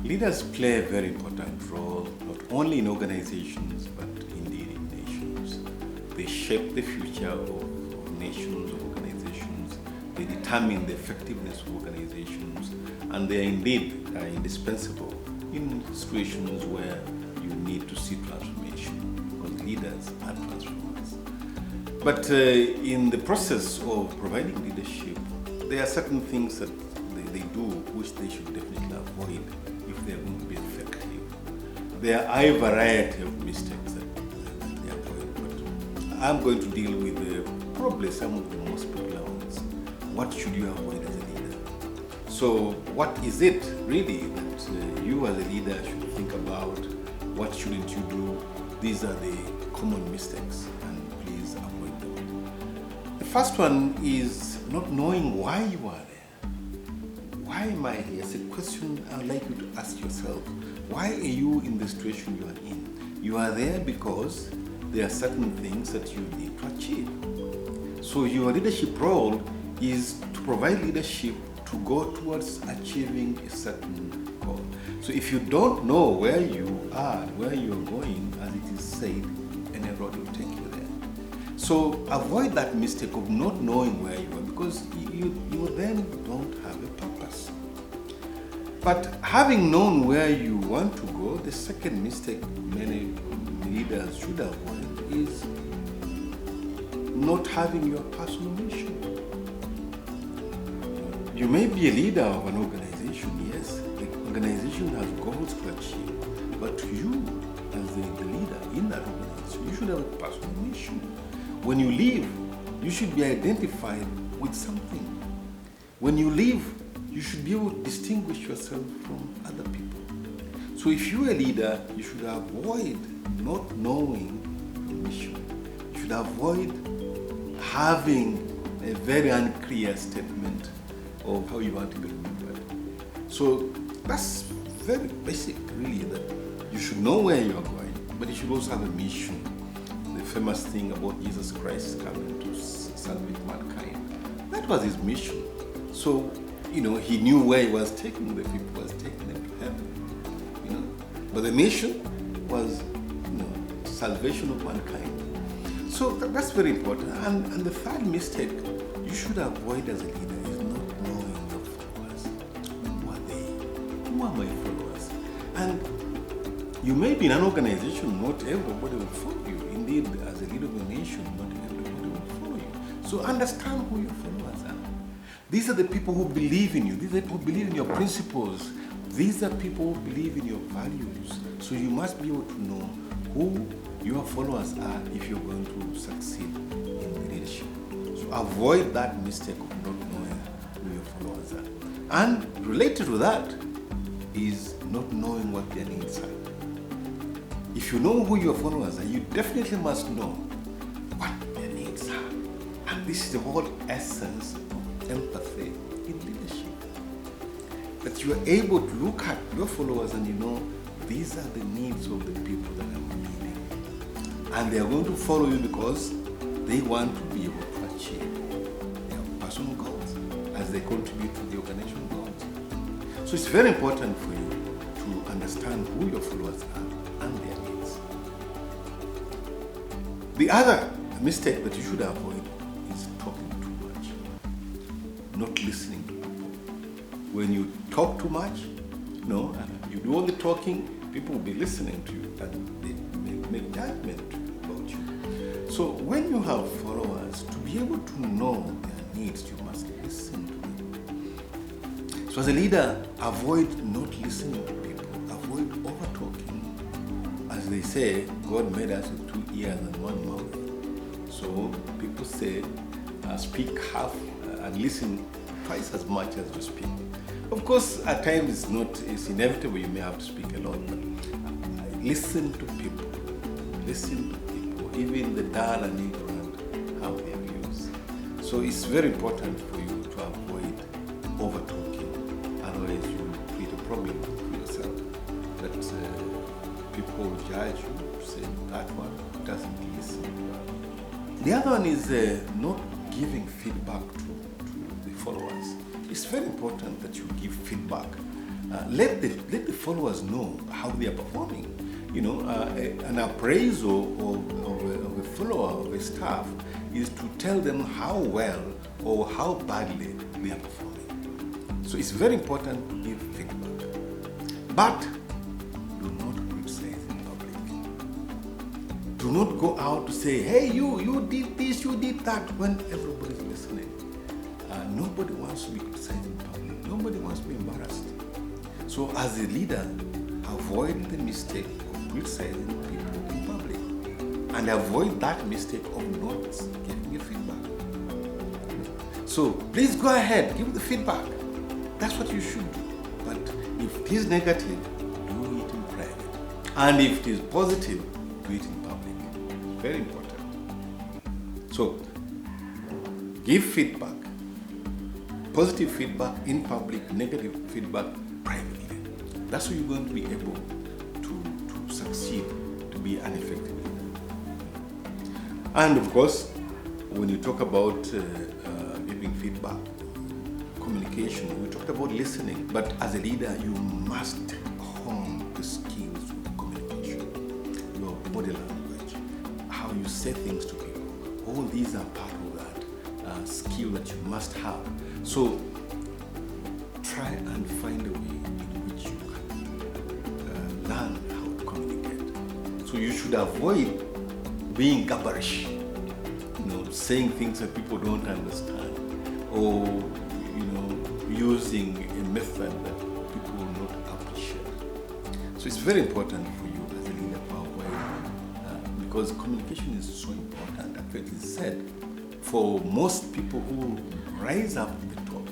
Leaders play a very important role, not only in organizations, but indeed in nations. They shape the future of nations, of organizations. They determine the effectiveness of organizations, and they are indeed indispensable in situations where you need to see transformation, because leaders are transformers. But in the process of providing leadership, there are certain things that they do which they should definitely avoid if they are going to be effective. There are a variety of mistakes that they avoid, but I'm going to deal with probably some of the most popular ones. What should you avoid as a leader? So what is it really that you as a leader should think about? What shouldn't you do? These are the common mistakes, and please avoid them. The first one is not knowing why you are there. Why am I here? It's a question I would like you to ask yourself. Why are you in the situation you are in? You are there because there are certain things that you need to achieve. So your leadership role is to provide leadership to go towards achieving a certain goal. So if you don't know where you are, where you are going, as it is said, any road will take you there. So avoid that mistake of not knowing where you are, because you then don't have a purpose. But having known where you want to go, the second mistake many leaders should avoid is not having your personal mission. You may be a leader of an organization, yes, the organization has goals to achieve, but you, as the leader in that organization, you should have a personal mission. When you leave, you should be identified with something. When you leave, you should be able to distinguish yourself from other people. So if you're a leader, you should avoid not knowing your mission. You should avoid having a very unclear statement of how you want to be remembered. So that's very basic, really, that you should know where you're going, but you should also have a mission. The famous thing about Jesus Christ coming to salvage mankind, that was his mission. So, he knew where he was taking the people, was taking them to heaven, But the mission was, salvation of mankind. So that's very important. And the third mistake you should avoid as a leader is not knowing your followers. Who are they? Who are my followers? And you may be in an organization, not everybody will follow you. Indeed, as a leader of a nation, not everybody will follow you. So understand who your followers are. These are the people who believe in you. These are the people who believe in your principles. These are people who believe in your values. So you must be able to know who your followers are if you're going to succeed in the leadership. So avoid that mistake of not knowing who your followers are. And related to that is not knowing what their needs are. If you know who your followers are, you definitely must know what their needs are. And this is the whole essence of empathy in leadership. That you are able to look at your followers and these are the needs of the people that I'm leading. And they are going to follow you because they want to be able to achieve their personal goals as they contribute to the organization goals. So it's very important for you to understand who your followers are and their needs. The other mistake that you should avoid is talking too much, not listening to people. When you talk too much, you do all the talking, people will be listening to you and they make judgment about you. So when you have followers, to be able to know their needs, you must listen to them. So as a leader, avoid not listening to people, avoid over-talking. As they say, God made us with 2 ears and 1 mouth. So people say, speak half and listen twice as much as you speak. Of course, at times it's inevitable you may have to speak a lot, but listen to people. Listen to people. Even the dull and ignorant have their views. So it's very important for you to avoid over-talking. Otherwise, you create a problem for yourself. That people will judge you, say that one doesn't listen well. The other one is not giving feedback to the followers. It's very important that you give feedback. Let the followers know how they are performing. An appraisal of a follower, of a staff, is to tell them how well or how badly they are performing. So it's very important to give feedback. But do not criticize in public. Do not go out to say, hey, you did this, you did that, when everybody's listening. Nobody wants to be criticized in public. Nobody wants to be embarrassed. So as a leader, avoid the mistake of criticizing people in public. And avoid that mistake of not giving a feedback. So please go ahead, give the feedback. That's what you should do. But if it is negative, do it in private. And if it is positive, do it in public. It's very important. So give feedback. Positive feedback in public, negative feedback privately. That's how you're going to be able to succeed, to be an effective leader. And of course, when you talk about giving feedback, communication, we talked about listening, but as a leader, you must hone the skills of communication, your body language, how you say things to people. All these are part of that skill that you must have. So try and find a way in which you can learn how to communicate. So you should avoid being gibberish, saying things that people don't understand, or using a method that people will not appreciate. So it's very important for you as a leader to avoid, because communication is so important. In fact, it's said for most people who rise up to the top,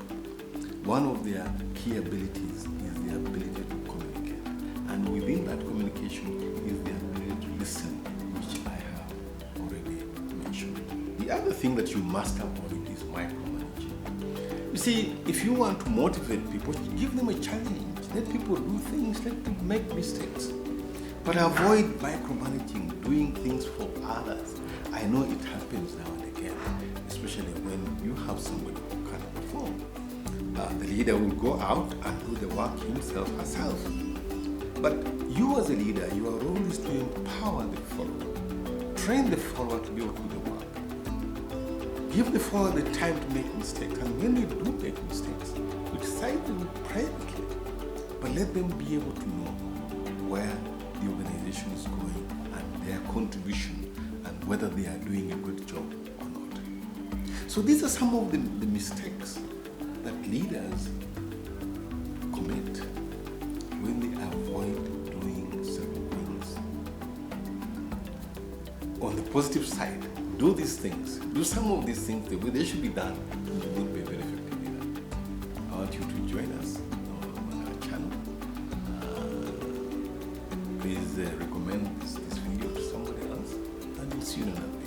one of their key abilities is the ability to communicate. And within that communication is the ability to listen, which I have already mentioned. The other thing that you must avoid is micromanaging. You see, if you want to motivate people, give them a challenge. Let people do things, let them make mistakes. But avoid micromanaging, doing things for others. I know it happens now and again, especially when you have somebody who can't perform. The leader will go out and do the work himself, herself. But you as a leader, your role is to empower the follower. Train the follower to be able to do the work. Give the follower the time to make mistakes. And when they do make mistakes, criticize them privately. But let them be able to know where the organization is going and their contribution and whether they are doing a good job or not. So these are some of the mistakes that leaders commit when they avoid doing certain things. On the positive side, do these things. Do some of these things the way they should be done, and you will be a very effective leader. I want you to join us on our channel. Please recommend this video to somebody else, and we'll see you in another video.